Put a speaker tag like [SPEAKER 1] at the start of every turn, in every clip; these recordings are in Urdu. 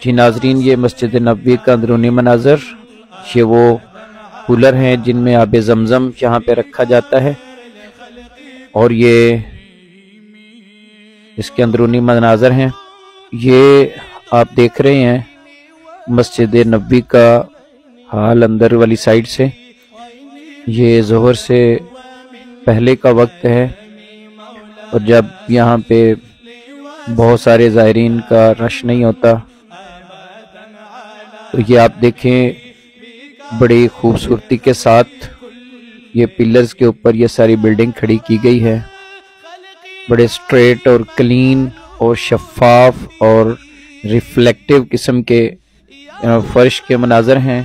[SPEAKER 1] جی ناظرین، یہ مسجد نبوی کا اندرونی مناظر، یہ وہ کولر ہیں جن میں آب زمزم یہاں پہ رکھا جاتا ہے، اور یہ اس کے اندرونی مناظر ہیں۔ یہ آپ دیکھ رہے ہیں مسجد نبوی کا حال اندر والی سائڈ سے۔ یہ ظہر سے پہلے کا وقت ہے، اور جب یہاں پہ بہت سارے زائرین کا رش نہیں ہوتا، تو یہ آپ دیکھیں بڑی خوبصورتی کے ساتھ یہ پلرز کے اوپر یہ ساری بلڈنگ کھڑی کی گئی ہے۔ بڑے سٹریٹ اور کلین اور شفاف اور ریفلیکٹیو قسم کے فرش کے مناظر ہیں۔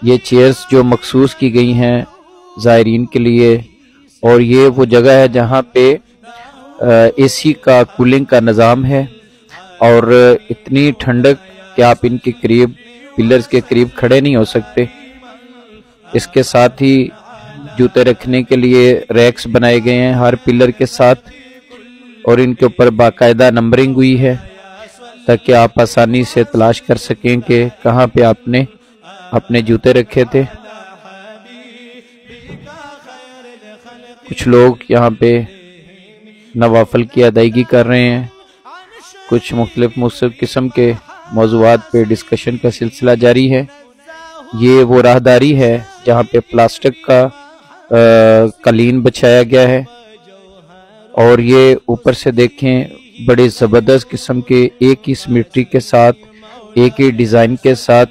[SPEAKER 1] یہ چیئرز جو مخصوص کی گئی ہیں زائرین کے لیے، اور یہ وہ جگہ ہے جہاں پہ اے سی کا کولنگ کا نظام ہے، اور اتنی ٹھنڈک کہ آپ ان کے قریب پلرز کے قریب کھڑے نہیں ہو سکتے۔ اس کے ساتھ ہی جوتے رکھنے کے لیے ریکس بنائے گئے ہیں ہر پلر کے ساتھ، اور ان کے اوپر باقاعدہ نمبرنگ ہوئی ہے تاکہ آپ آسانی سے تلاش کر سکیں کہ کہاں پہ آپ نے اپنے جوتے رکھے تھے۔ کچھ لوگ یہاں پہ نوافل کی ادائیگی کر رہے ہیں، کچھ مختلف قسم کے موضوعات پہ ڈسکشن کا سلسلہ جاری ہے۔ یہ وہ راہداری ہے جہاں پہ پلاسٹک کا قالین بچھایا گیا ہے، اور یہ اوپر سے دیکھیں بڑے زبردست قسم کے ایک ہی سمیٹری کے ساتھ، ایک ہی ڈیزائن کے ساتھ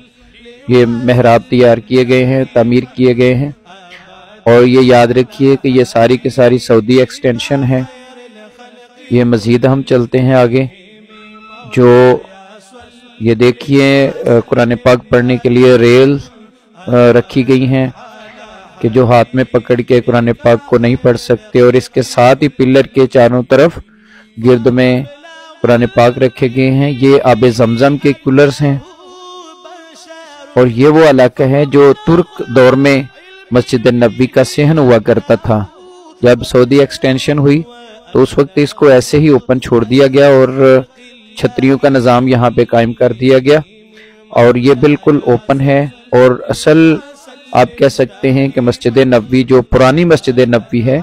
[SPEAKER 1] یہ محراب تیار کیے گئے ہیں، تعمیر کیے گئے ہیں۔ اور یہ یاد رکھیے کہ یہ ساری کی ساری سعودی ایکسٹینشن ہے۔ یہ مزید ہم چلتے ہیں آگے، جو یہ دیکھیے قرآن پاک پڑھنے کے لیے ریل رکھی گئی ہیں کہ جو ہاتھ میں پکڑ کے قرآن پاک کو نہیں پڑھ سکتے، اور اس کے ساتھ ہی پلر کے چاروں طرف گرد میں قرآن پاک رکھے گئے ہیں۔ یہ آب زمزم کے کولرز ہیں، اور یہ وہ علاقہ ہے جو ترک دور میں مسجد نبوی کا صحن ہوا کرتا تھا۔ جب سعودی ایکسٹینشن ہوئی تو اس وقت اس کو ایسے ہی اوپن چھوڑ دیا گیا، اور چھتریوں کا نظام یہاں پہ قائم کر دیا گیا، اور یہ بالکل اوپن ہے۔ اور اصل آپ کہہ سکتے ہیں کہ مسجد نبوی جو پرانی مسجد نبوی ہے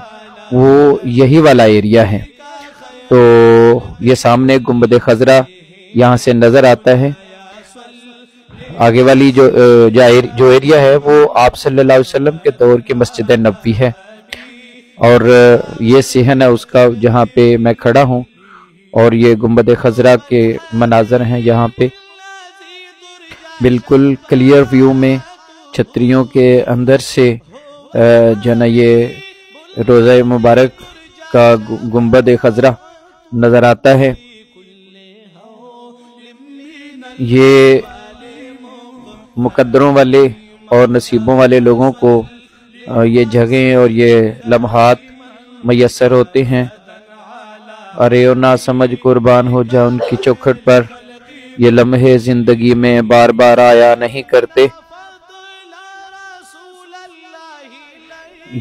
[SPEAKER 1] وہ یہی والا ایریا ہے۔ تو یہ سامنے گنبد خضرا یہاں سے نظر آتا ہے۔ آگے والی جو ایریا ہے وہ آپ صلی اللہ علیہ وسلم کے دور کی مسجد نبوی ہے، اور یہ صحن ہے اس کا جہاں پہ میں کھڑا ہوں، اور یہ گنبد خضرا کے مناظر ہیں یہاں پہ بالکل کلیئر ویو میں، چھتریوں کے اندر سے جو نا یہ روضہ مبارک کا گنبد خضرا نظر آتا ہے۔ یہ مقدروں والے اور نصیبوں والے لوگوں کو یہ جگہیں اور یہ لمحات میسر ہوتے ہیں۔ ارے او نہ سمجھ قربان ہو جا ان کی چوکھٹ پر، یہ لمحے زندگی میں بار بار آیا نہیں کرتے۔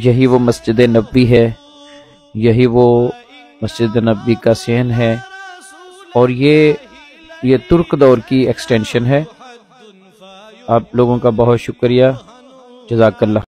[SPEAKER 1] یہی وہ مسجد نبوی ہے، یہی وہ مسجد نبوی کا صحن ہے، اور یہ ترک دور کی ایکسٹینشن ہے۔ آپ لوگوں کا بہت شکریہ، جزاک اللہ۔